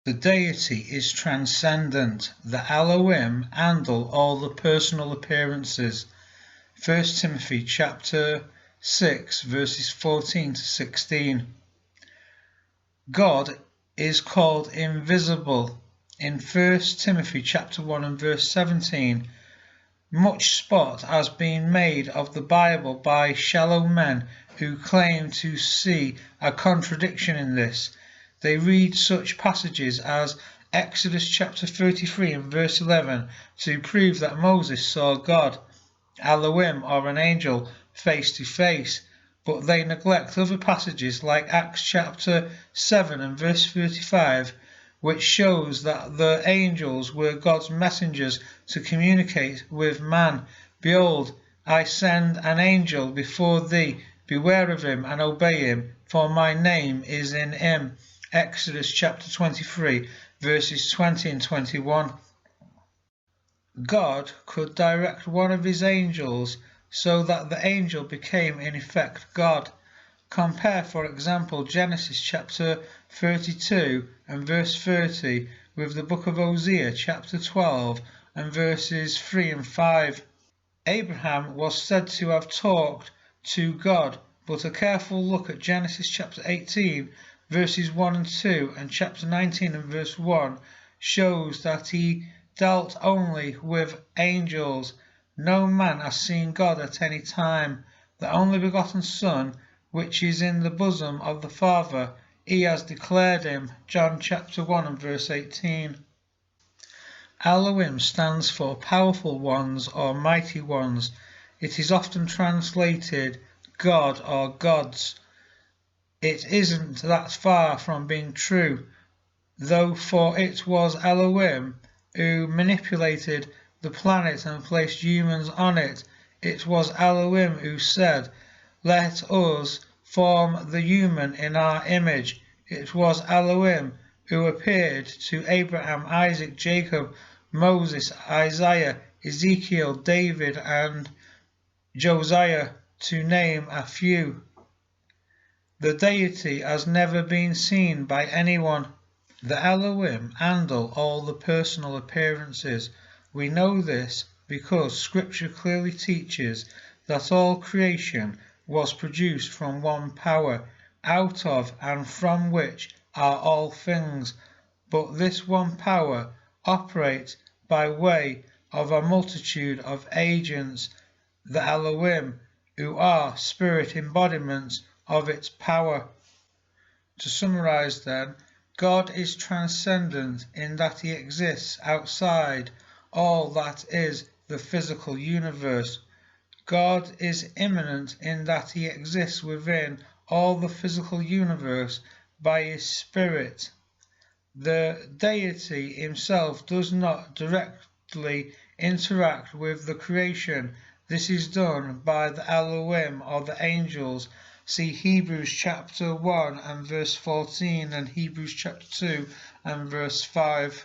The deity is transcendent. The Elohim handle all the personal appearances. 1 Timothy chapter 6 verses 14 to 16. God is called invisible in 1 Timothy chapter 1 and verse 17. Much sport has been made of the Bible by shallow men who claim to see a contradiction in this. They read such passages as Exodus chapter 33 and verse 11 to prove that Moses saw God, Elohim, or an angel face to face, but they neglect other passages like Acts chapter 7 and verse 35, which shows that the angels were God's messengers to communicate with man. Behold, I send an angel before thee, beware of him and obey him, for my name is in him. Exodus chapter 23 verses 20 and 21. God could direct one of his angels so that the angel became in effect God. Compare, for example, Genesis chapter 32 and verse 30 with the book of Hosea chapter 12 and verses 3 and 5. Abraham was said to have talked to God, but a careful look at Genesis chapter 18 verses 1 and 2 and chapter 19 and verse 1 shows that he dealt only with angels. No man has seen God at any time. The only begotten Son, which is in the bosom of the Father, he has declared him. John chapter 1 and verse 18. Elohim stands for powerful ones or mighty ones. It is often translated God or gods. It isn't that far from being true, though, for it was Elohim who manipulated the planet and placed humans on it. It was Elohim who said, "Let us form the human in our image." It was Elohim who appeared to Abraham, Isaac, Jacob, Moses, Isaiah, Ezekiel, David, and Josiah, to name a few. The deity has never been seen by anyone. The Elohim handle all the personal appearances. We know this because Scripture clearly teaches that all creation was produced from one power, out of and from which are all things. But this one power operates by way of a multitude of agents, the Elohim, who are spirit embodiments of its power. To summarize then, God is transcendent in that he exists outside all that is the physical universe. God is immanent in that he exists within all the physical universe by his spirit. The deity himself does not directly interact with the creation. This is done by the Elohim or the angels. See Hebrews chapter 1 and verse 14 and Hebrews chapter 2 and verse 5.